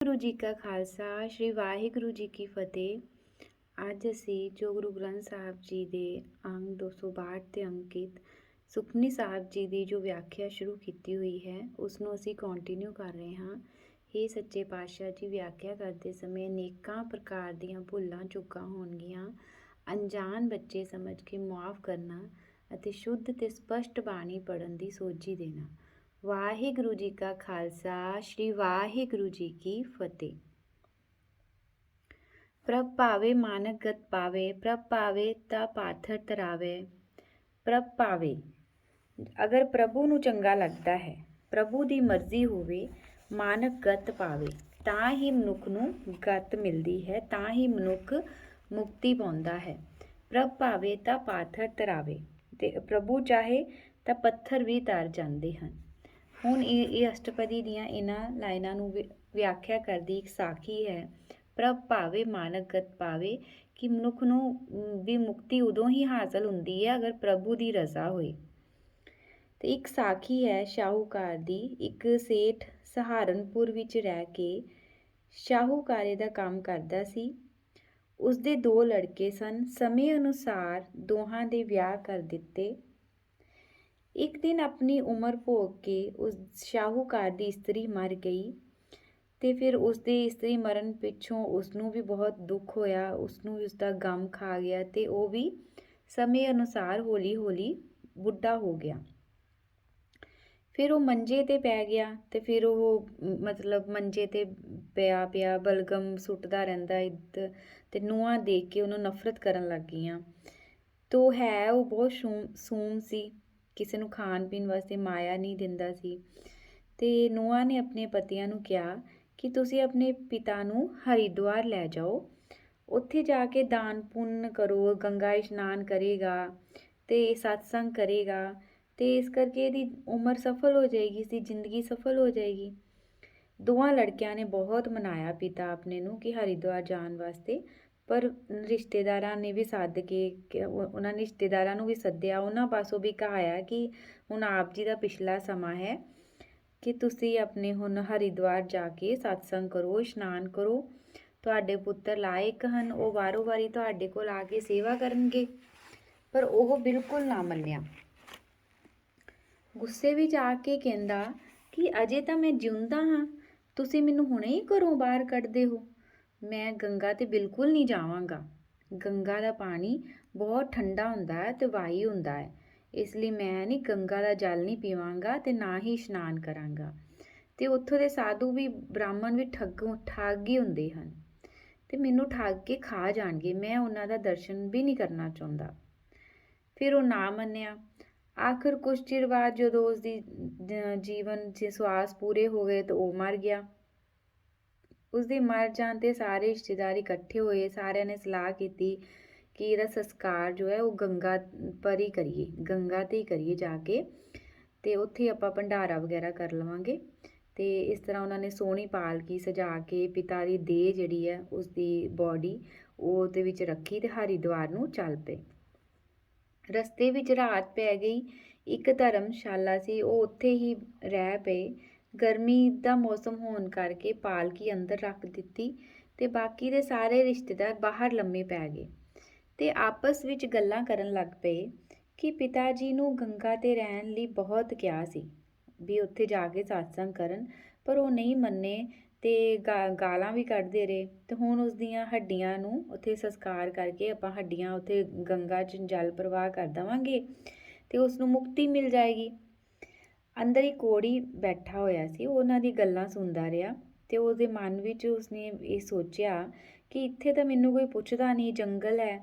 ਗੁਰੂ ਜੀ ਕਾ ਖਾਲਸਾ ਸ਼੍ਰੀ ਵਾਹਿਗੁਰੂ ਜੀ ਕੀ ਫਤਿਹ। ਅੱਜ ਅਸੀਂ ਜੋ ਗੁਰੂ ਗ੍ਰੰਥ ਸਾਹਿਬ ਜੀ ਦੇ ਅੰਗ 262 ਤੇ ਅੰਕਿਤ ਸੁਖਮਨੀ ਸਾਹਿਬ ਜੀ ਦੀ ਜੋ ਵਿਆਖਿਆ ਸ਼ੁਰੂ ਕੀਤੀ ਹੋਈ ਹੈ ਉਸ ਨੂੰ ਅਸੀਂ ਕੰਟੀਨਿਊ ਕਰ ਰਹੇ ਹਾਂ। ਇਹ ਸੱਚੇ ਪਾਤਸ਼ਾਹ ਜੀ ਵਿਆਖਿਆ ਕਰਦੇ ਸਮੇਂ ਅਨੇਕਾਂ ਪ੍ਰਕਾਰ ਦੀਆਂ ਭੁੱਲਾਂ ਚੁੱਕਾਂ ਹੋਣਗੀਆਂ। ਅਣਜਾਣ ਬੱਚੇ ਸਮਝ ਕੇ ਮੁਆਫ ਕਰਨਾ ਅਤੇ ਸ਼ੁੱਧ ਤੇ ਸਪਸ਼ਟ ਬਾਣੀ ਪੜ੍ਹਨ ਦੀ ਸੋਝੀ ਦੇਣਾ। ਵਾਹਿਗੁਰੂ ਜੀ ਕਾ ਖਾਲਸਾ ਸ਼੍ਰੀ ਵਾਹਿਗੁਰੂ ਜੀ ਕੀ ਫਤਿਹ। ਪ੍ਰਭ ਭਾਵੇ ਮਾਨਕ ਗਤ ਪਾਵੇ, ਪ੍ਰਭ ਪਾਵੇ ਤਾਂ ਪਾਥਰ ਤਰਾਵੇ। ਪ੍ਰਭ ਪਾਵੇ, ਅਗਰ ਪ੍ਰਭੂ ਨੂੰ ਚੰਗਾ ਲੱਗਦਾ ਹੈ, ਪ੍ਰਭੂ ਦੀ ਮਰਜ਼ੀ ਹੋਵੇ, ਮਾਨਕ ਗਤ ਪਾਵੇ, ਤਾਂ ਹੀ ਮਨੁੱਖ ਨੂੰ ਗਤ ਮਿਲਦੀ ਹੈ, ਤਾਂ ਹੀ ਮਨੁੱਖ ਮੁਕਤੀ ਪਾਉਂਦਾ ਹੈ। ਪ੍ਰਭ ਭਾਵੇ ਤਾਂ ਪਾਥਰ ਤਰਾਵੇ, ਤੇ ਪ੍ਰਭੂ ਚਾਹੇ ਤਾਂ ਪੱਥਰ ਵੀ ਤਰ ਜਾਂਦੇ ਹਨ। ਹੁਣ ਇਹ ਅਸ਼ਟਪਦੀ ਦੀਆਂ ਇਹਨਾਂ ਲਾਈਨਾਂ ਨੂੰ ਵਿਆਖਿਆ ਕਰਦੀ ਇੱਕ ਸਾਖੀ ਹੈ। ਪ੍ਰਭ ਭਾਵੇ ਮਾਨਕ ਗਤ ਪਾਵੇ, ਕਿ ਮਨੁੱਖ ਨੂੰ ਵੀ ਮੁਕਤੀ ਉਦੋਂ ਹੀ ਹਾਸਲ ਹੁੰਦੀ ਹੈ ਅਗਰ ਪ੍ਰਭੂ ਦੀ ਰਜ਼ਾ ਹੋਏ। ਤੇ ਇੱਕ ਸਾਖੀ ਹੈ ਸ਼ਾਹੂਕਾਰ ਦੀ। ਇੱਕ ਸੇਠ ਸਹਾਰਨਪੁਰ ਵਿੱਚ ਰਹਿ ਕੇ ਸ਼ਾਹੂਕਾਰੇ ਦਾ ਕੰਮ ਕਰਦਾ ਸੀ। ਉਸਦੇ 2 ਲੜਕੇ ਸਨ। ਸਮੇਂ ਅਨੁਸਾਰ ਦੋਹਾਂ ਦੇ ਵਿਆਹ ਕਰ ਦਿੱਤੇ। ਇੱਕ ਦਿਨ ਆਪਣੀ ਉਮਰ ਭੋਗ ਕੇ ਉਸ ਸ਼ਾਹੂਕਾਰ ਦੀ ਇਸਤਰੀ ਮਰ ਗਈ ਤੇ ਫਿਰ ਉਸਦੀ ਇਸਤਰੀ ਮਰਨ ਪਿੱਛੋਂ ਉਸਨੂੰ ਵੀ ਬਹੁਤ ਦੁੱਖ ਹੋਇਆ, ਉਸਨੂੰ ਵੀ ਉਸਦਾ ਗਮ ਖਾ ਗਿਆ ਤੇ ਉਹ ਵੀ ਸਮੇਂ ਅਨੁਸਾਰ ਹੌਲੀ ਹੌਲੀ ਬੁੱਢਾ ਹੋ ਗਿਆ। ਫਿਰ ਉਹ ਮੰਜੇ ਤੇ ਪੈ ਗਿਆ ਤੇ ਫਿਰ ਉਹ ਮੰਜੇ ਤੇ ਪਿਆ ਬਲਗਮ ਸੁੱਟਦਾ ਰਹਿੰਦਾ ਤੇ ਨੂੰਹਾਂ ਦੇਖ ਕੇ ਉਹਨੂੰ ਨਫ਼ਰਤ ਕਰਨ ਲੱਗ ਗਈਆਂ। ਤੋ ਉਹ ਬਹੁਤ ਸੂਮ ਸੀ, ਕਿਸੇ ਨੂੰ ਖਾਣ ਪੀਣ ਵਾਸਤੇ ਮਾਇਆ ਨਹੀਂ ਦਿੰਦਾ ਸੀ। ਤੇ ਨੂੰਹਾਂ ਨੇ ਆਪਣੇ ਪਤੀਆਂ ਨੂੰ ਕਿਹਾ ਕਿ ਤੁਸੀਂ ਆਪਣੇ ਪਿਤਾ ਨੂੰ ਹਰਿਦੁਆਰ ਲੈ ਜਾਓ, ਉੱਥੇ ਜਾ ਕੇ ਦਾਨ ਪੁੰਨ ਕਰੋ, ਗੰਗਾ ਇਸ਼ਨਾਨ ਕਰੇਗਾ ਤੇ ਸਤਸੰਗ ਕਰੇਗਾ ਤੇ ਇਸ ਕਰਕੇ ਇਹਦੀ ਉਮਰ ਸਫਲ ਹੋ ਜਾਏਗੀ, ਇਸਦੀ ਜ਼ਿੰਦਗੀ ਸਫਲ ਹੋ ਜਾਏਗੀ। ਦੋਵਾਂ ਲੜਕਿਆਂ ਨੇ ਬਹੁਤ ਮਨਾਇਆ ਪਿਤਾ ਆਪਣੇ ਨੂੰ ਕਿ ਹਰਿਦੁਆਰ ਜਾਣ ਵਾਸਤੇ, ਪਰ ਰਿਸ਼ਤੇਦਾਰਾਂ ਨੇ ਵੀ ਸੱਦ ਕੇ ਉਹਨਾਂ ਨੇ ਰਿਸ਼ਤੇਦਾਰਾਂ ਨੂੰ ਵੀ ਸੱਦਿਆ, ਉਹਨਾਂ ਪਾਸੋਂ ਵੀ ਕਹਾਇਆ ਕਿ ਹੁਣ ਆਪ ਜੀ ਦਾ ਪਿਛਲਾ ਸਮਾਂ ਹੈ ਕਿ ਤੁਸੀਂ ਆਪਣੇ ਹੁਣ ਹਰਿਦੁਆਰ ਜਾ ਕੇ ਸਤਸੰਗ ਕਰੋ, ਇਸ਼ਨਾਨ ਕਰੋ, ਤੁਹਾਡੇ ਪੁੱਤਰ ਲਾਇਕ ਹਨ, ਉਹ ਵਾਰੋ ਵਾਰੀ ਤੁਹਾਡੇ ਕੋਲ ਆ ਕੇ ਸੇਵਾ ਕਰਨਗੇ। ਪਰ ਉਹ ਬਿਲਕੁਲ ਨਾ ਮੰਨਿਆ। ਗੁੱਸੇ ਵਿੱਚ ਆ ਕੇ ਕਹਿੰਦਾ ਕਿ ਅਜੇ ਤਾਂ ਮੈਂ ਜਿਉਂਦਾ ਹਾਂ, ਤੁਸੀਂ ਮੈਨੂੰ ਹੁਣੇ ਹੀ ਘਰੋਂ ਬਾਹਰ ਕੱਢਦੇ ਹੋ। ਮੈਂ ਗੰਗਾ ਤੇ ਬਿਲਕੁਲ ਨਹੀਂ ਜਾਵਾਂਗਾ। ਗੰਗਾ ਦਾ ਪਾਣੀ ਬਹੁਤ ਠੰਡਾ ਹੁੰਦਾ ਹੈ ਤੇ ਵਾਈ ਹੁੰਦਾ ਹੈ, ਇਸ ਲਈ ਮੈਂ ਨਹੀਂ ਗੰਗਾ ਦਾ ਜਲ ਨਹੀਂ ਪੀਵਾਂਗਾ ਤੇ ਨਾ ਹੀ ਇਸ਼ਨਾਨ ਕਰਾਂਗਾ। ਤੇ ਉੱਥੋਂ ਦੇ ਸਾਧੂ ਵੀ ਬ੍ਰਾਹਮਣ ਵੀ ਠੱਗ ਹੀ ਹੁੰਦੇ ਹਨ ਤੇ ਮੈਨੂੰ ਠੱਗ ਕੇ ਖਾ ਜਾਣਗੇ, ਮੈਂ ਉਹਨਾਂ ਦਾ ਦਰਸ਼ਨ ਵੀ ਨਹੀਂ ਕਰਨਾ ਚਾਹੁੰਦਾ। ਫਿਰ ਉਹ ਨਾ ਮੰਨਿਆ। ਆਖਰ ਕੁਝ ਚਿਰ ਬਾਅਦ ਜਦੋਂ ਉਸਦੀ ਜੀਵਨ ਦੇ ਸਵਾਸ ਪੂਰੇ ਹੋ ਗਏ ਤਾਂ ਉਹ ਮਰ ਗਿਆ। ਉਸਦੇ ਮਰ ਜਾਣ ਤੇ ਸਾਰੇ ਰਿਸ਼ਤੇਦਾਰ ਇਕੱਠੇ ਹੋਏ, ਸਾਰਿਆਂ ਨੇ ਸਲਾਹ ਕੀਤੀ ਕਿ ਇਹਦਾ ਸੰਸਕਾਰ ਜੋ ਹੈ ਉਹ ਗੰਗਾ ਪਰ ਹੀ ਕਰੀਏ, ਗੰਗਾ ਤੇ ਹੀ ਕਰੀਏ ਜਾ ਕੇ, ਤੇ ਉੱਥੇ ਆਪਾਂ ਭੰਡਾਰਾ ਵਗੈਰਾ ਕਰ ਲਵਾਂਗੇ। ਤੇ ਇਸ ਤਰ੍ਹਾਂ ਉਹਨਾਂ ਨੇ ਸੋਹਣੀ ਪਾਲਕੀ ਸਜਾ ਕੇ ਪਿਤਾ ਦੀ ਦੇਹ ਜਿਹੜੀ ਹੈ ਉਸਦੀ ਬੋਡੀ ਉਹਦੇ ਵਿੱਚ ਰੱਖੀ ਤੇ ਹਰਿਦੁਆਰ ਨੂੰ ਚੱਲ ਪਏ। ਰਸਤੇ ਵਿੱਚ ਰਾਤ ਪੈ ਗਈ। ਇੱਕ ਧਰਮਸ਼ਾਲਾ ਸੀ, ਉਹ ਉੱਥੇ ਹੀ ਰਹਿ ਪਏ। ਗਰਮੀ ਦਾ ਮੌਸਮ ਹੋਣ ਕਰਕੇ ਪਾਲਕੀ ਅੰਦਰ ਰੱਖ ਦਿੱਤੀ ਤੇ ਬਾਕੀ ਦੇ ਸਾਰੇ ਰਿਸ਼ਤੇਦਾਰ ਬਾਹਰ ਲੰਮੇ ਪੈ ਗਏ ਤੇ ਆਪਸ ਵਿੱਚ ਗੱਲਾਂ ਕਰਨ ਲੱਗ ਪਏ ਕਿ ਪਿਤਾ ਜੀ ਨੂੰ ਗੰਗਾ ਤੇ ਰਹਿਣ ਲਈ ਬਹੁਤ ਕਿਹਾ ਸੀ ਵੀ ਉੱਥੇ ਜਾ ਕੇ ਸਤਸੰਗ ਕਰਨ, ਪਰ ਉਹ ਨਹੀਂ ਮੰਨੇ ਤੇ ਗਾਲਾਂ ਵੀ ਕੱਢਦੇ ਰਹੇ। ਤੇ ਹੁਣ ਉਸਦੀਆਂ ਹੱਡੀਆਂ ਨੂੰ ਉੱਥੇ ਸੰਸਕਾਰ ਕਰਕੇ ਆਪਾਂ ਹੱਡੀਆਂ ਉੱਥੇ ਗੰਗਾ 'ਚ ਜਲ ਪ੍ਰਵਾਹ ਕਰ ਦੇਵਾਂਗੇ ਤੇ ਉਸ ਨੂੰ ਮੁਕਤੀ ਮਿਲ ਜਾਏਗੀ। ਅੰਦਰ ਹੀ ਕੋੜੀ ਬੈਠਾ ਹੋਇਆ ਸੀ, ਉਹ ਉਹਨਾਂ ਦੀ ਗੱਲਾਂ ਸੁਣਦਾ ਰਿਹਾ ਤੇ ਉਹਦੇ ਮਨ ਵਿੱਚ ਉਸਨੇ ਇਹ ਸੋਚਿਆ ਕਿ ਇੱਥੇ ਤਾਂ ਮੈਨੂੰ ਕੋਈ ਪੁੱਛਦਾ ਨਹੀਂ, ਜੰਗਲ ਹੈ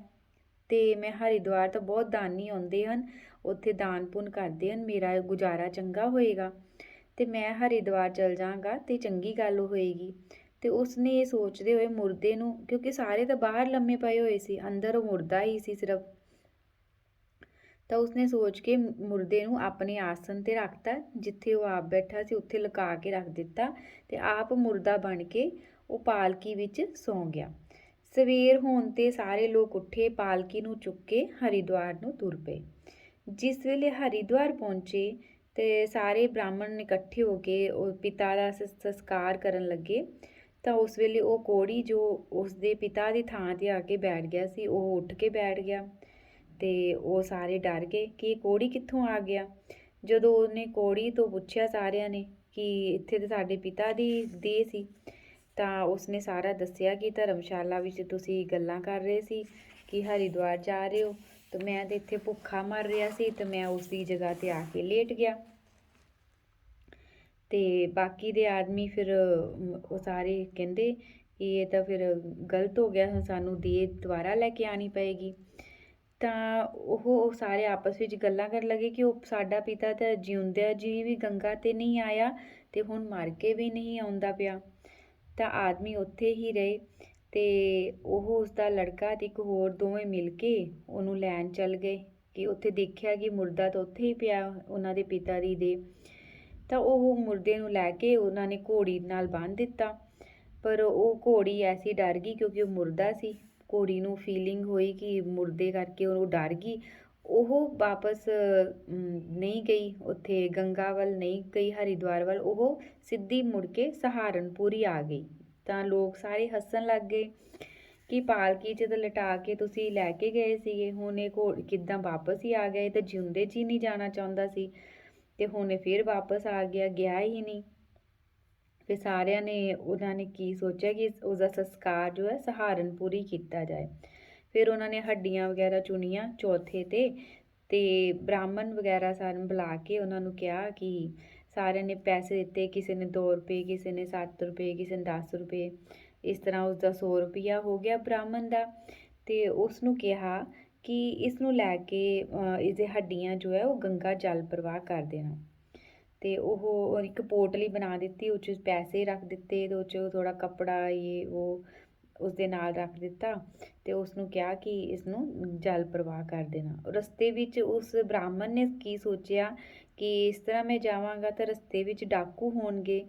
ਤੇ ਮੈਂ ਹਰਿਦੁਆਰ ਤਾਂ ਬਹੁਤ ਦਾਨੀ ਆਉਂਦੇ ਹਨ, ਉੱਥੇ ਦਾਨ ਪੁੰਨ ਕਰਦੇ ਹਨ, ਮੇਰਾ ਗੁਜ਼ਾਰਾ ਚੰਗਾ ਹੋਏਗਾ ਤੇ ਮੈਂ ਹਰਿਦੁਆਰ ਚਲ ਜਾਵਾਂਗਾ ਤੇ ਚੰਗੀ ਗੱਲ ਹੋਏਗੀ। ਤੇ ਉਸਨੇ ਇਹ ਸੋਚਦੇ ਹੋਏ ਮੁਰਦੇ ਨੂੰ, ਕਿਉਂਕਿ ਸਾਰੇ ਤਾਂ ਬਾਹਰ ਲੰਮੇ ਪਏ ਹੋਏ ਸੀ, ਅੰਦਰ ਉਹ ਮੁਰਦਾ ਹੀ ਸੀ ਸਿਰਫ, ਤਾਂ ਉਸਨੇ ਸੋਚ ਕੇ ਮੁਰਦੇ ਨੂੰ ਆਪਣੇ ਆਸਣ ਤੇ ਰੱਖਤਾ, ਜਿੱਥੇ ਉਹ ਆਪ ਬੈਠਾ ਸੀ ਉੱਥੇ ਲੁਕਾ ਕੇ ਰੱਖ ਦਿੱਤਾ ਤੇ ਆਪ ਮੁਰਦਾ ਬਣ ਕੇ ਉਹ ਪਾਲਕੀ ਵਿੱਚ ਸੌਂ ਗਿਆ। ਸਵੇਰ ਹੋਣ ਤੇ ਸਾਰੇ ਲੋਕ ਉੱਠੇ, ਪਾਲਕੀ ਨੂੰ ਚੁੱਕ ਕੇ ਹਰਿਦੁਆਰ ਨੂੰ ਤੁਰ ਪਏ। ਜਿਸ ਵੇਲੇ ਹਰਿਦੁਆਰ ਪਹੁੰਚੇ ਤੇ ਸਾਰੇ ਬ੍ਰਾਹਮਣ ਇਕੱਠੇ ਹੋ ਕੇ ਉਹ ਪਿਤਾ ਦਾ ਸੰਸਕਾਰ ਕਰਨ ਲੱਗੇ ਤਾਂ ਉਸ ਵੇਲੇ ਉਹ ਕੋਹੜੀ ਜੋ ਉਸਦੇ ਪਿਤਾ ਦੀ ਥਾਂ 'ਤੇ ਆ ਕੇ ਬੈਠ ਗਿਆ ਸੀ, ਉਹ ਉੱਠ ਕੇ ਬੈਠ ਗਿਆ ਅਤੇ ਉਹ ਸਾਰੇ ਡਰ ਗਏ ਕਿ ਇਹ ਕੋਹੜੀ ਕਿੱਥੋਂ ਆ ਗਿਆ। ਜਦੋਂ ਉਹਨੇ ਕੋਹੜੀ ਤੋਂ ਪੁੱਛਿਆ ਸਾਰਿਆਂ ਨੇ ਕਿ ਇੱਥੇ ਤਾਂ ਸਾਡੇ ਪਿਤਾ ਦੀ ਦੇਹ ਸੀ, ਤਾਂ ਉਸਨੇ ਸਾਰਾ ਦੱਸਿਆ ਕਿ ਧਰਮਸ਼ਾਲਾ ਵਿੱਚ ਤੁਸੀਂ ਗੱਲਾਂ ਕਰ ਰਹੇ ਸੀ ਕਿ ਹਰਿਦੁਆਰ ਜਾ ਰਹੇ ਹੋ, ਤਾਂ ਮੈਂ ਤਾਂ ਇੱਥੇ ਭੁੱਖਾ ਮਰ ਰਿਹਾ ਸੀ ਅਤੇ ਮੈਂ ਉਸ ਦੀ ਜਗ੍ਹਾ 'ਤੇ ਆ ਕੇ ਲੇਟ ਗਿਆ। ਅਤੇ ਬਾਕੀ ਦੇ ਆਦਮੀ ਫਿਰ ਉਹ ਸਾਰੇ ਕਹਿੰਦੇ ਕਿ ਇਹ ਤਾਂ ਫਿਰ ਗਲਤ ਹੋ ਗਿਆ, ਹੁਣ ਸਾਨੂੰ ਦੇਹ ਦੁਬਾਰਾ ਲੈ ਕੇ ਆਉਣੀ ਪਏਗੀ। ਤਾਂ ਉਹ ਸਾਰੇ ਆਪਸ ਵਿੱਚ ਗੱਲਾਂ ਕਰਨ ਲੱਗੇ ਕਿ ਉਹ ਸਾਡਾ ਪਿਤਾ ਤਾਂ ਜਿਉਂਦਿਆਂ ਜੀ ਵੀ ਗੰਗਾ 'ਤੇ ਨਹੀਂ ਆਇਆ ਅਤੇ ਹੁਣ ਮਰ ਕੇ ਵੀ ਨਹੀਂ ਆਉਂਦਾ ਪਿਆ। ਤਾਂ ਆਦਮੀ ਉੱਥੇ ਹੀ ਰਹੇ ਅਤੇ ਉਹ ਉਸਦਾ ਲੜਕਾ ਅਤੇ ਇੱਕ ਹੋਰ ਦੋਵੇਂ ਮਿਲ ਕੇ ਉਹਨੂੰ ਲੈਣ ਚੱਲ ਗਏ ਕਿ ਉੱਥੇ ਦੇਖਿਆ ਕਿ ਮੁਰਦਾ ਤਾਂ ਉੱਥੇ ਹੀ ਪਿਆ ਉਹਨਾਂ ਦੇ ਪਿਤਾ ਦੀ ਦੇਹ। ਤਾਂ ਉਹ ਮੁਰਦੇ ਨੂੰ ਲੈ ਕੇ ਉਹਨਾਂ ਨੇ ਘੋੜੀ ਨਾਲ ਬੰਨ੍ਹ ਦਿੱਤਾ, ਪਰ ਉਹ ਘੋੜੀ ਐਸੀ ਡਰ ਗਈ ਕਿਉਂਕਿ ਉਹ ਮੁਰਦਾ ਸੀ। ਘੋੜੀ ਨੂੰ ਫੀਲਿੰਗ ਹੋਈ ਕਿ ਮੁਰਦੇ ਕਰਕੇ ਉਹ ਡਰ ਗਈ, ਉਹ ਵਾਪਸ ਨਹੀਂ ਗਈ ਉੱਥੇ ਗੰਗਾ ਵੱਲ ਨਹੀਂ ਗਈ, ਹਰਿਦੁਆਰ ਵੱਲ, ਉਹ ਸਿੱਧੀ ਮੁੜ ਕੇ ਸਹਾਰਨਪੁਰ ਹੀ ਆ ਗਈ। ਤਾਂ ਲੋਕ ਸਾਰੇ ਹੱਸਣ ਲੱਗ ਗਏ ਕਿ ਪਾਲਕੀ 'ਚ ਤਾਂ ਲਿਟਾ ਕੇ ਤੁਸੀਂ ਲੈ ਕੇ ਗਏ ਸੀਗੇ, ਹੁਣ ਇਹ ਕਿੱਦਾਂ ਵਾਪਸ ਹੀ ਆ ਗਏ, ਤਾਂ ਜਿਉਂਦੇ 'ਚ ਹੀ ਨਹੀਂ ਜਾਣਾ ਚਾਹੁੰਦਾ ਸੀ ਅਤੇ ਹੁਣ ਇਹ ਫਿਰ ਵਾਪਸ ਆ ਗਿਆ, ਗਿਆ ਹੀ ਨਹੀਂ। ਫਿਰ ਸਾਰਿਆਂ ਨੇ ਉਹਨਾਂ ਨੇ ਕੀ ਸੋਚਿਆ ਕਿ ਉਸਦਾ ਸੰਸਕਾਰ ਜੋ ਹੈ ਸਹਾਰਨਪੁਰ ਹੀ ਕੀਤਾ ਜਾਏ। ਫਿਰ ਉਹਨਾਂ ਨੇ ਹੱਡੀਆਂ ਵਗੈਰਾ ਚੁਣੀਆਂ ਚੌਥੇ 'ਤੇ ਅਤੇ ਬ੍ਰਾਹਮਣ ਵਗੈਰਾ ਸਾਰਿਆਂ ਨੂੰ ਬੁਲਾ ਕੇ ਉਹਨਾਂ ਨੂੰ ਕਿਹਾ ਕਿ ਸਾਰਿਆਂ ਨੇ ਪੈਸੇ ਦਿੱਤੇ, ਕਿਸੇ ਨੇ 2 ਰੁਪਏ, ਕਿਸੇ ਨੇ 7 ਰੁਪਏ, ਕਿਸੇ ਨੇ 10 ਰੁਪਏ, ਇਸ ਤਰ੍ਹਾਂ ਉਸਦਾ 100 ਰੁਪਈਆ ਹੋ ਗਿਆ ਬ੍ਰਾਹਮਣ ਦਾ। ਅਤੇ ਉਸ ਨੂੰ ਕਿਹਾ ਕਿ ਇਸ ਨੂੰ ਲੈ ਕੇ ਇਸਦੇ ਹੱਡੀਆਂ ਜੋ ਹੈ ਉਹ ਗੰਗਾ ਜਲ ਪ੍ਰਵਾਹ ਕਰ ਦੇਣਾ। ਅਤੇ ਉਹ ਇੱਕ ਪੋਟਲੀ ਬਣਾ ਦਿੱਤੀ, ਉਹ 'ਚ ਪੈਸੇ ਰੱਖ ਦਿੱਤੇ ਅਤੇ ਉਹ 'ਚ ਥੋੜ੍ਹਾ ਕੱਪੜਾ ਇਹ ਉਹ ਉਸਦੇ ਨਾਲ ਰੱਖ ਦਿੱਤਾ ਅਤੇ ਉਸ ਨੂੰ ਕਿਹਾ ਕਿ ਇਸ ਨੂੰ ਜਲ ਪ੍ਰਵਾਹ ਕਰ ਦੇਣਾ। ਰਸਤੇ ਵਿੱਚ ਉਸ ਬ੍ਰਾਹਮਣ ਨੇ ਕੀ ਸੋਚਿਆ ਕਿ ਇਸ ਤਰ੍ਹਾਂ ਮੈਂ ਜਾਵਾਂਗਾ ਤਾਂ ਰਸਤੇ ਵਿੱਚ ਡਾਕੂ ਹੋਣਗੇ,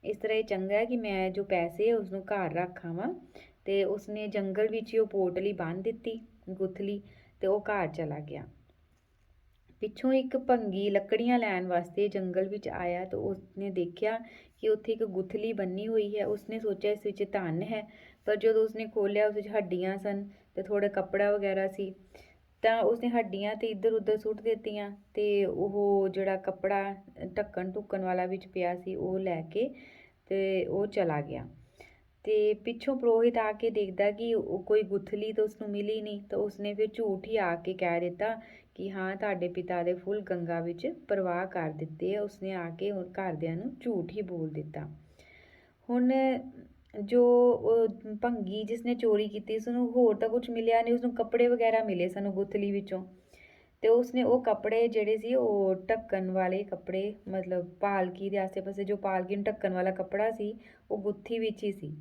ਇਸ ਤਰ੍ਹਾਂ ਇਹ ਚੰਗਾ ਹੈ ਕਿ ਮੈਂ ਜੋ ਪੈਸੇ ਉਸਨੂੰ ਘਰ ਰੱਖ ਆਵਾਂ। ਅਤੇ ਉਸਨੇ ਜੰਗਲ ਵਿੱਚ ਹੀ ਉਹ ਪੋਟਲੀ ਬੰਨ੍ਹ ਦਿੱਤੀ ਗੁੱਥਲੀ ਅਤੇ ਉਹ ਘਰ ਚਲਾ ਗਿਆ। ਪਿੱਛੋਂ ਇੱਕ ਭੰਗੀ ਲੱਕੜੀਆਂ ਲੈਣ ਵਾਸਤੇ ਜੰਗਲ ਵਿੱਚ ਆਇਆ ਤਾਂ ਉਸਨੇ ਦੇਖਿਆ ਕਿ ਉੱਥੇ ਇੱਕ ਗੁੱਥਲੀ ਬੰਨੀ ਹੋਈ ਹੈ। ਉਸਨੇ ਸੋਚਿਆ ਇਸ ਵਿੱਚ ਧਨ ਹੈ, ਪਰ ਜਦੋਂ ਉਸਨੇ ਖੋਲ੍ਹਿਆ ਉਸ ਵਿੱਚ ਹੱਡੀਆਂ ਸਨ ਅਤੇ ਥੋੜ੍ਹਾ ਕੱਪੜਾ ਵਗੈਰਾ ਸੀ, ਤਾਂ ਉਸਨੇ ਹੱਡੀਆਂ ਤਾਂ ਇੱਧਰ ਉੱਧਰ ਸੁੱਟ ਦਿੱਤੀਆਂ ਅਤੇ ਉਹ ਜਿਹੜਾ ਕੱਪੜਾ ਢੱਕਣ ਢੁੱਕਣ ਵਾਲਾ ਵਿੱਚ ਪਿਆ ਸੀ ਉਹ ਲੈ ਕੇ ਅਤੇ ਉਹ ਚਲਾ ਗਿਆ। ਅਤੇ ਪਿੱਛੋਂ ਪੁਰੋਹਿਤ ਆ ਕੇ ਦੇਖਦਾ ਕਿ ਉਹ ਕੋਈ ਗੁੱਥਲੀ ਤਾਂ ਉਸਨੂੰ ਮਿਲੀ ਨਹੀਂ, ਤਾਂ ਉਸਨੇ ਫਿਰ ਝੂਠ ਹੀ ਆ ਕੇ ਕਹਿ ਦਿੱਤਾ ਕਿ ਹਾਂ ਤੁਹਾਡੇ ਪਿਤਾ ਦੇ ਫੁੱਲ ਗੰਗਾ ਵਿੱਚ ਪ੍ਰਵਾਹ ਕਰ ਦਿੱਤੇ ਆ। ਉਸਨੇ ਆ ਕੇ ਘਰਦਿਆਂ ਨੂੰ ਝੂਠ ਹੀ ਬੋਲ ਦਿੱਤਾ। ਹੁਣ ਜੋ ਭੰਗੀ ਜਿਸਨੇ ਚੋਰੀ ਕੀਤੀ ਉਸਨੂੰ ਹੋਰ ਤਾਂ ਕੁਝ ਮਿਲਿਆ ਨਹੀਂ, ਉਸਨੂੰ ਕੱਪੜੇ ਵਗੈਰਾ ਮਿਲੇ ਸਨ ਗੁੱਥਲੀ ਵਿੱਚੋਂ, ਅਤੇ ਉਸਨੇ ਉਹ ਕੱਪੜੇ ਜਿਹੜੇ ਸੀ ਉਹ ਢੱਕਣ ਵਾਲੇ ਕੱਪੜੇ, ਮਤਲਬ ਪਾਲਕੀ ਦੇ ਆਸੇ ਪਾਸੇ ਜੋ ਪਾਲਕੀ ਨੂੰ ਢੱਕਣ ਵਾਲਾ ਕੱਪੜਾ ਸੀ ਉਹ ਗੁੱਥੀ ਵਿੱਚ ਹੀ ਸੀ।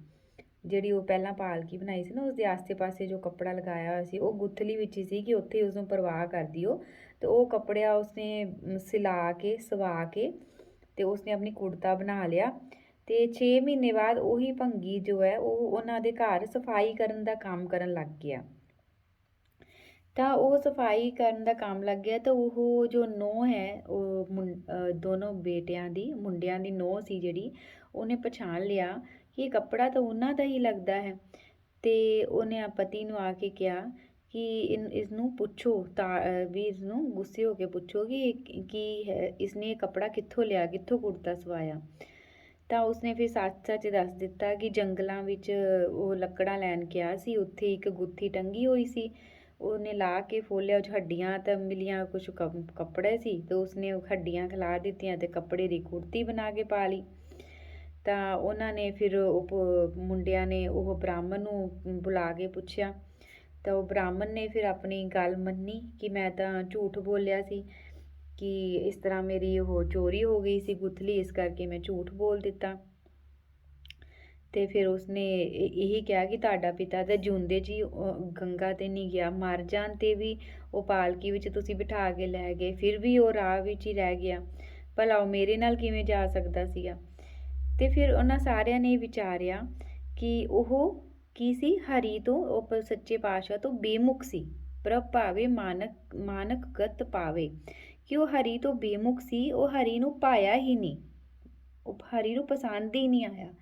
ਜਿਹੜੀ ਉਹ ਪਹਿਲਾਂ ਪਾਲਕੀ ਬਣਾਈ ਸੀ ਨਾ ਉਸਦੇ ਆਸੇ ਪਾਸੇ ਜੋ ਕੱਪੜਾ ਲਗਾਇਆ ਹੋਇਆ ਸੀ ਉਹ ਗੁੱਥਲੀ ਵਿੱਚ ਹੀ ਸੀ ਕਿ ਉੱਥੇ ਉਸਨੂੰ ਪ੍ਰਵਾਹ ਕਰ ਦਿਓ। ਅਤੇ ਉਹ ਕੱਪੜਿਆ ਉਸਨੇ ਸਿਲਾ ਕੇ ਸਵਾ ਕੇ ਅਤੇ ਉਸਨੇ ਆਪਣੀ ਕੁੜਤਾ ਬਣਾ ਲਿਆ। ਅਤੇ 6 ਮਹੀਨੇ ਬਾਅਦ ਉਹੀ ਭੰਗੀ ਜੋ ਹੈ ਉਹ ਉਹਨਾਂ ਦੇ ਘਰ ਸਫਾਈ ਕਰਨ ਦਾ ਕੰਮ ਕਰਨ ਲੱਗ ਗਿਆ। ਤਾਂ ਉਹ ਸਫਾਈ ਕਰਨ ਦਾ ਕੰਮ ਲੱਗ ਗਿਆ ਤਾਂ ਉਹ ਜੋ ਨੂੰਹ ਹੈ ਉਹ ਦੋਨੋਂ ਬੇਟਿਆਂ ਦੀ ਮੁੰਡਿਆਂ ਦੀ ਨੂੰਹ ਸੀ ਜਿਹੜੀ, ਉਹਨੇ ਪਛਾਣ ਲਿਆ ਕਿ ਇਹ ਕੱਪੜਾ ਤਾਂ ਉਹਨਾਂ ਦਾ ਹੀ ਲੱਗਦਾ ਹੈ। ਅਤੇ ਉਹਨੇ ਪਤੀ ਨੂੰ ਆ ਕੇ ਕਿਹਾ ਕਿ ਇਸਨੂੰ ਪੁੱਛੋ ਤਾਂ ਵੀ ਇਸਨੂੰ ਗੁੱਸੇ ਹੋ ਕੇ ਪੁੱਛੋ ਕਿ ਕੀ ਹੈ, ਇਸਨੇ ਇਹ ਕੱਪੜਾ ਕਿੱਥੋਂ ਲਿਆ, ਕਿੱਥੋਂ ਕੁੜਤਾ ਸਵਾਇਆ। ਤਾਂ ਉਸਨੇ ਫਿਰ ਸੱਚ ਦੱਸ ਦਿੱਤਾ ਕਿ ਜੰਗਲਾਂ ਵਿੱਚ ਉਹ ਲੱਕੜਾਂ ਲੈਣ ਗਿਆ ਸੀ, ਉੱਥੇ ਇੱਕ ਗੁੱਥੀ ਟੰਗੀ ਹੋਈ ਸੀ, ਉਹਨੇ ਲਾ ਕੇ ਫੋਲਿਆ, ਉਹ 'ਚ ਹੱਡੀਆਂ ਤਾਂ ਮਿਲੀਆਂ, ਕੁਛ ਕੱਪੜੇ ਸੀ ਅਤੇ ਉਸਨੇ ਹੱਡੀਆਂ ਖਿਲਾਰ ਦਿੱਤੀਆਂ ਅਤੇ ਕੱਪੜੇ ਦੀ ਕੁੜਤੀ ਬਣਾ ਕੇ ਪਾ ਲਈ। ਤਾਂ ਉਹਨਾਂ ਨੇ ਫਿਰ ਮੁੰਡਿਆਂ ਨੇ ਉਹ ਬ੍ਰਾਹਮਣ ਨੂੰ ਬੁਲਾ ਕੇ ਪੁੱਛਿਆ, ਤਾਂ ਉਹ ਬ੍ਰਾਹਮਣ ਨੇ ਫਿਰ ਆਪਣੀ ਗੱਲ ਮੰਨੀ ਕਿ ਮੈਂ ਤਾਂ ਝੂਠ ਬੋਲਿਆ ਸੀ ਕਿ ਇਸ ਤਰ੍ਹਾਂ ਮੇਰੀ ਉਹ ਚੋਰੀ ਹੋ ਗਈ ਸੀ ਗੁੱਥਲੀ, ਇਸ ਕਰਕੇ ਮੈਂ ਝੂਠ ਬੋਲ ਦਿੱਤਾ। ਅਤੇ ਫਿਰ ਉਸਨੇ ਇਹੀ ਕਿਹਾ ਕਿ ਤੁਹਾਡਾ ਪਿਤਾ ਤਾਂ ਜਿਉਂਦੇ ਜੀ ਗੰਗਾ 'ਤੇ ਨਹੀਂ ਗਿਆ, ਮਰ ਜਾਣ 'ਤੇ ਵੀ ਉਹ ਪਾਲਕੀ ਵਿੱਚ ਤੁਸੀਂ ਬਿਠਾ ਕੇ ਲੈ ਗਏ, ਫਿਰ ਵੀ ਉਹ ਰਾਹ ਵਿੱਚ ਹੀ ਰਹਿ ਗਿਆ, ਭਲਾ ਉਹ ਮੇਰੇ ਨਾਲ ਕਿਵੇਂ ਜਾ ਸਕਦਾ ਸੀਗਾ। ਅਤੇ ਫਿਰ ਉਹਨਾਂ ਸਾਰਿਆਂ ਨੇ ਵਿਚਾਰਿਆ ਕਿ ਉਹ ਕੀ ਸੀ, ਹਰੀ ਤੋਂ, ਉਹ ਸੱਚੇ ਪਾਤਸ਼ਾਹ ਤੋਂ ਬੇਮੁਖ ਸੀ। ਪ੍ਰਭ ਭਾਵੇ ਮਾਨਕ ਗਤ ਪਾਵੇ, ਕਿ ਉਹ ਹਰੀ ਤੋਂ ਬੇਮੁਖ ਸੀ, ਉਹ ਹਰੀ ਨੂੰ ਪਾਇਆ ਹੀ ਨਹੀਂ, ਉਹ ਹਰੀ ਨੂੰ ਪਸੰਦ ਹੀ ਨਹੀਂ ਆਇਆ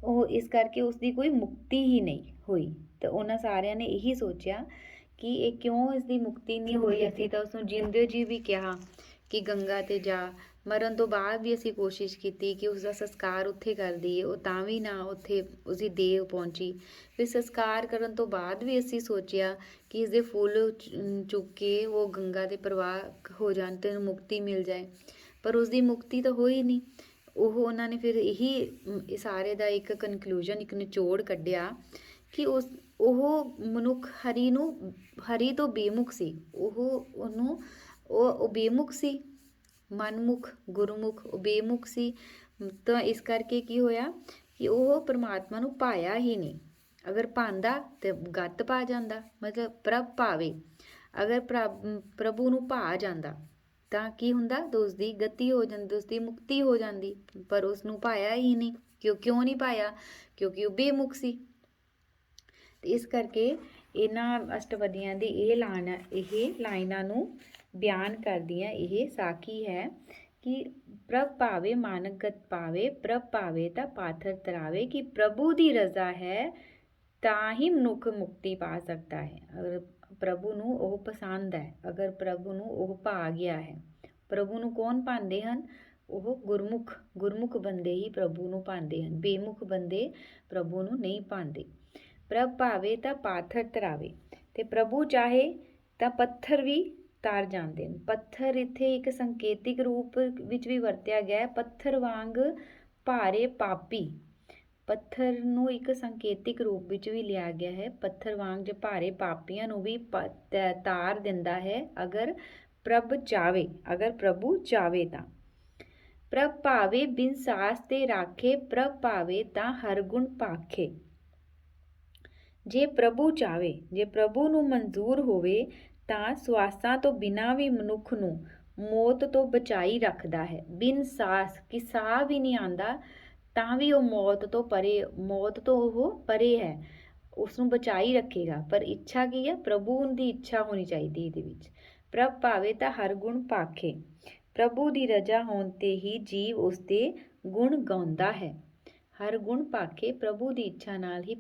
ਉਹ ਇਸ ਕਰਕੇ ਉਸਦੀ ਕੋਈ ਮੁਕਤੀ ਹੀ ਨਹੀਂ ਹੋਈ। ਤਾਂ ਉਹਨਾਂ ਸਾਰਿਆਂ ਨੇ ਇਹੀ ਸੋਚਿਆ ਕਿ ਇਹ ਕਿਉਂ ਇਸਦੀ ਮੁਕਤੀ ਨਹੀਂ ਹੋਈ। ਅਸੀਂ ਤਾਂ ਉਸਨੂੰ ਜਿਉਂਦੇ ਜੀ ਵੀ ਕਿਹਾ ਕਿ ਗੰਗਾ 'ਤੇ ਜਾ। ਮਰਨ ਤੋਂ ਬਾਅਦ ਵੀ ਅਸੀਂ ਕੋਸ਼ਿਸ਼ ਕੀਤੀ ਕਿ ਉਸਦਾ ਸੰਸਕਾਰ ਉੱਥੇ ਕਰ ਦਈਏ, ਉਹ ਤਾਂ ਵੀ ਨਾ ਉੱਥੇ ਉਸਦੀ ਦੇਹ ਪਹੁੰਚੀ। ਫਿਰ ਸੰਸਕਾਰ ਕਰਨ ਤੋਂ ਬਾਅਦ ਵੀ ਅਸੀਂ ਸੋਚਿਆ ਕਿ ਇਸਦੇ ਫੁੱਲ ਚੁੱਕ ਕੇ ਉਹ ਗੰਗਾ ਦੇ ਪ੍ਰਵਾਹ ਹੋ ਜਾਣ ਤੇ ਮੁਕਤੀ ਮਿਲ ਜਾਏ, ਪਰ ਉਸਦੀ ਮੁਕਤੀ ਤਾਂ ਹੋਈ ਨਹੀਂ। ਉਹਨਾਂ ਨੇ ਫਿਰ ਇਹੀ ਸਾਰੇ ਦਾ ਇੱਕ ਕਨਕਲੂਜਨ, ਇੱਕ ਨਿਚੋੜ ਕੱਢਿਆ ਕਿ ਉਹ ਮਨੁੱਖ ਹਰੀ ਤੋਂ ਬੇਮੁਖ ਸੀ। ਉਹ ਬੇਮੁਖ ਸੀ, ਮਨਮੁਖ, ਗੁਰਮੁਖ, ਉਹ ਬੇਮੁਖ ਸੀ। ਤਾਂ ਇਸ ਕਰਕੇ ਕੀ ਹੋਇਆ ਕਿ ਉਹ ਪਰਮਾਤਮਾ ਨੂੰ ਪਾਇਆ ਹੀ ਨਹੀਂ। ਅਗਰ ਪਾਉਂਦਾ ਤੇ ਗੱਤ ਪਾ ਜਾਂਦਾ, ਮਤਲਬ ਪ੍ਰਭ ਭਾਵੇ। ਅਗਰ ਪ੍ਰਭੂ ਨੂੰ ਭਾ ਜਾਂਦਾ ਤਾਂ ਕੀ ਹੁੰਦਾ, ਤਾਂ ਉਸਦੀ ਗਤੀ ਹੋ ਜਾਂਦੀ, ਉਸਦੀ ਮੁਕਤੀ ਹੋ ਜਾਂਦੀ। ਪਰ ਉਸਨੂੰ ਪਾਇਆ ਹੀ ਨਹੀਂ। ਕਿਉਂ ਨਹੀਂ ਪਾਇਆ? ਕਿਉਂਕਿ ਉਹ ਬੇਮੁਖ ਸੀ। ਤੇ ਇਸ ਕਰਕੇ ਇਹਨਾਂ ਅਸ਼ਟਪਦੀਆਂ ਦੀ ਇਹ ਲਾਈਨਾਂ ਨੂੰ ਬਿਆਨ ਕਰਦੀਆਂ ਇਹ ਸਾਖੀ ਹੈ ਕਿ ਪ੍ਰਭ ਭਾਵੇ ਮਾਨਕ ਗਤ ਪਾਵੇ, ਪ੍ਰਭ ਭਾਵੇ ਤਾਂ ਪਾਥਰ ਤਰਾਵੇ। ਕਿ ਪ੍ਰਭੂ ਦੀ ਰਜ਼ਾ ਹੈ ਤਾਂ ਹੀ ਮਨੁੱਖ ਮੁਕਤੀ ਪਾ ਸਕਦਾ ਹੈ। ਅਗਰ ਪ੍ਰਭੂ ਨੂੰ ਉਹ ਪਸੰਦ ਹੈ, ਅਗਰ ਪ੍ਰਭੂ ਨੂੰ ਉਹ ਭਾ ਗਿਆ ਹੈ। ਪ੍ਰਭੂ ਨੂੰ ਕੌਣ ਪਾਉਂਦੇ ਹਨ? ਉਹ ਗੁਰਮੁਖ ਬੰਦੇ ਹੀ ਪ੍ਰਭੂ ਨੂੰ ਪਾਉਂਦੇ ਹਨ। ਬੇਮੁਖ ਬੰਦੇ ਪ੍ਰਭੂ ਨੂੰ ਨਹੀਂ ਪਾਉਂਦੇ। ਪ੍ਰਭ ਭਾਵੇ ਤਾਂ ਪਾਥਰ ਤਰਾਵੇ। ਤੇ ਪ੍ਰਭੂ ਚਾਹੇ ਤਾਂ ਪੱਥਰ ਵੀ ਤਰ ਜਾਂਦੇ ਨੇ। ਪੱਥਰ ਇੱਥੇ ਇੱਕ ਸੰਕੇਤਿਕ ਰੂਪ ਵਿੱਚ ਵੀ ਵਰਤਿਆ ਗਿਆ ਹੈ। ਪੱਥਰ ਵਾਂਗ ਭਾਰੇ ਪਾਪੀ, ਪੱਥਰ ਨੂੰ ਇੱਕ ਸੰਕੇਤਿਕ ਰੂਪ ਵਿੱਚ ਵੀ ਲਿਆ ਗਿਆ ਹੈ। ਪੱਥਰ ਵਾਂਗ ਜੇ ਭਾਰੇ ਪਾਪੀਆਂ ਨੂੰ ਵੀ ਤਾਰ ਦਿੰਦਾ ਹੈ ਅਗਰ ਪ੍ਰਭ ਚਾਵੇ, ਅਗਰ ਪ੍ਰਭੂ ਚਾਵੇ ਤਾਂ। ਪ੍ਰਭ ਭਾਵੇ ਬਿਨ ਸਾਸ ਤੇ ਰਾਖੇ, ਪ੍ਰਭ ਭਾਵੇ ਤਾਂ ਹਰ ਗੁਣ ਪਾਖੇ। ਜੇ ਪ੍ਰਭੂ ਚਾਵੇ, ਜੇ ਪ੍ਰਭੂ ਨੂੰ ਮਨਜ਼ੂਰ ਹੋਵੇ ਤਾਂ ਸਵਾਸਾਂ ਤੋਂ ਬਿਨਾਂ ਵੀ ਮਨੁੱਖ ਨੂੰ ਮੌਤ ਤੋਂ ਬਚਾਈ ਰੱਖਦਾ ਹੈ। ਬਿਨ ਸਾਸ, ਕਿ ਸਾਹ ਵੀ ਨਹੀਂ ਆਉਂਦਾ ਤਾਂ ਵੀ ਉਹ ਮੌਤ ਤੋਂ ਉਹ ਪਰੇ ਹੈ, ਉਸ ਨੂੰ ਬਚਾਈ ਰੱਖੇਗਾ। ਪਰ ਇੱਛਾ ਕੀ ਹੈ? ਪ੍ਰਭੂ ਦੀ ਇੱਛਾ ਹੋਣੀ ਚਾਹੀਦੀ ਇਹਦੇ ਵਿੱਚ। ਪ੍ਰਭ ਭਾਵੇ ਤਾਂ ਹਰ ਗੁਣ ਪਾਖੇ। ਪ੍ਰਭੂ ਦੀ ਰਜ਼ਾ ਹੋਣ ਤੇ ਹੀ ਜੀਵ ਉਸਦੇ ਗੁਣ ਗਾਉਂਦਾ ਹੈ। ਹਰ ਗੁਣ ਪਾਖੇ, ਪ੍ਰਭੂ ਦੀ ਇੱਛਾ ਨਾਲ ਹੀ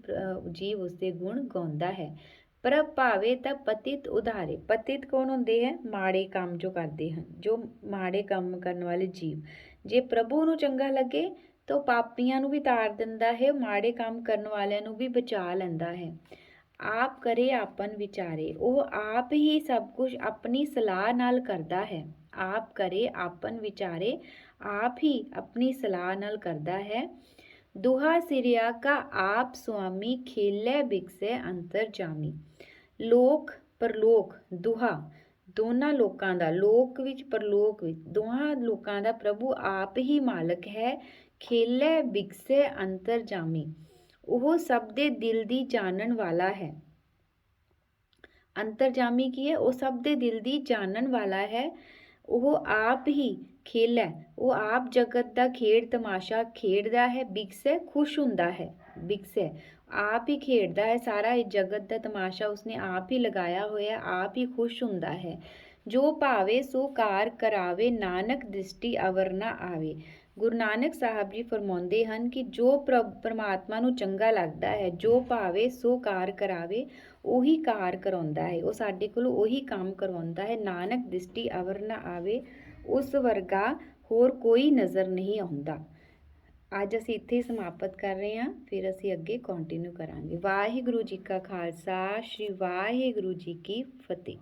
ਜੀਵ ਉਸਦੇ ਗੁਣ ਗਾਉਂਦਾ ਹੈ। ਪ੍ਰਭ ਭਾਵੇ ਤਾਂ ਪਤਿਤ ਉਧਾਰੇ। ਪਤਿਤ ਕੌਣ ਹੁੰਦੇ ਹੈ? ਮਾੜੇ ਕੰਮ ਜੋ ਕਰਦੇ ਹਨ, ਜੋ ਮਾੜੇ ਕੰਮ ਕਰਨ ਵਾਲੇ ਜੀਵ। ਜੇ ਪ੍ਰਭੂ ਨੂੰ ਚੰਗਾ ਲੱਗੇ ਤਾਂ ਉਹ ਪਾਪੀਆਂ ਨੂੰ ਵੀ ਤਾਰ ਦਿੰਦਾ ਹੈ, ਮਾੜੇ ਕੰਮ ਕਰਨ ਵਾਲਿਆਂ ਨੂੰ ਵੀ ਬਚਾ ਲੈਂਦਾ ਹੈ। ਆਪ ਕਰੇ ਆਪਨ ਵਿਚਾਰੇ। ਉਹ ਆਪ ਹੀ ਸਭ ਕੁਝ ਆਪਣੀ ਸਲਾਹ ਨਾਲ ਕਰਦਾ ਹੈ। ਆਪ ਕਰੇ ਆਪਨ ਵਿਚਾਰੇ, ਆਪ ਹੀ ਆਪਣੀ ਸਲਾਹ ਨਾਲ ਕਰਦਾ ਹੈ। ਦੁਹਾ ਸਿਰਿਆ ਕਾ ਆਪ ਸੁਆਮੀ, ਖੇਲੇ ਬਿਕਸੇ ਅੰਤਰ ਜਾਮੀ। ਲੋਕ ਪਰਲੋਕ, ਦੁਹਾ ਦੋਨਾਂ ਲੋਕਾਂ ਦਾ, ਲੋਕ ਵਿੱਚ ਪਰਲੋਕ ਵਿੱਚ, ਦੋਹਾਂ ਲੋਕਾਂ ਦਾ ਪ੍ਰਭੂ ਆਪ ਹੀ ਮਾਲਕ ਹੈ। ਖੇਲੇ ਬਿਕਸੇ ਅੰਤਰ ਜਾਮੀ, ਉਹ ਸਭ ਦੇ ਦਿਲ ਦੀ ਜਾਣਨ ਵਾਲਾ ਹੈ। ਅੰਤਰਜਾਮੀ ਕੀ ਹੈ? ਉਹ ਸਭ ਦੇ ਦਿਲ ਦੀ ਜਾਣਨ ਵਾਲਾ ਹੈ। ਉਹ ਆਪ ਹੀ ਖੇਲ ਹੈ, ਉਹ ਆਪ ਜਗਤ ਦਾ ਖੇਡ ਤਮਾਸ਼ਾ ਖੇਡਦਾ ਹੈ। ਬਿਕਸੇ, ਖੁਸ਼ ਹੁੰਦਾ ਹੈ। ਬਿਕਸੇ, ਆਪ ਹੀ ਖੇਡਦਾ ਹੈ। ਸਾਰਾ ਇਹ ਜਗਤ ਦਾ ਤਮਾਸ਼ਾ ਉਸਨੇ ਆਪ ਹੀ ਲਗਾਇਆ ਹੋਇਆ, ਆਪ ਹੀ ਖੁਸ਼ ਹੁੰਦਾ ਹੈ। ਜੋ ਭਾਵੇ ਸੋ ਕਾਰ ਕਰਾਵੇ, ਨਾਨਕ ਦ੍ਰਿਸ਼ਟੀ ਅਵਰ ਨਾ ਆਵੇ। ਗੁਰੂ ਨਾਨਕ ਸਾਹਿਬ ਜੀ ਫਰਮਾਉਂਦੇ ਹਨ ਕਿ ਜੋ ਪਰਮਾਤਮਾ ਨੂੰ ਚੰਗਾ ਲੱਗਦਾ ਹੈ, ਜੋ ਭਾਵੇ ਸੋ ਕਾਰ ਕਰਾਵੇ, ਉਹੀ ਕਾਰ ਕਰਾਉਂਦਾ ਹੈ। ਉਹ ਸਾਡੇ ਕੋਲੋਂ ਉਹੀ ਕੰਮ ਕਰਵਾਉਂਦਾ ਹੈ। ਨਾਨਕ ਦ੍ਰਿਸ਼ਟੀ ਅਵਰ ਨਾ ਆਵੇ, ਉਸ ਵਰਗਾ ਹੋਰ ਕੋਈ ਨਜ਼ਰ ਨਹੀਂ ਆਉਂਦਾ। ਅੱਜ ਅਸੀਂ ਇੱਥੇ ਹੀ ਸਮਾਪਤ ਕਰ ਰਹੇ ਹਾਂ, ਫਿਰ ਅਸੀਂ ਅੱਗੇ ਕੰਟੀਨਿਊ ਕਰਾਂਗੇ। ਵਾਹਿਗੁਰੂ ਜੀ ਕਾ ਖਾਲਸਾ, ਸ਼੍ਰੀ ਵਾਹਿਗੁਰੂ ਜੀ ਕੀ ਫਤਿਹ।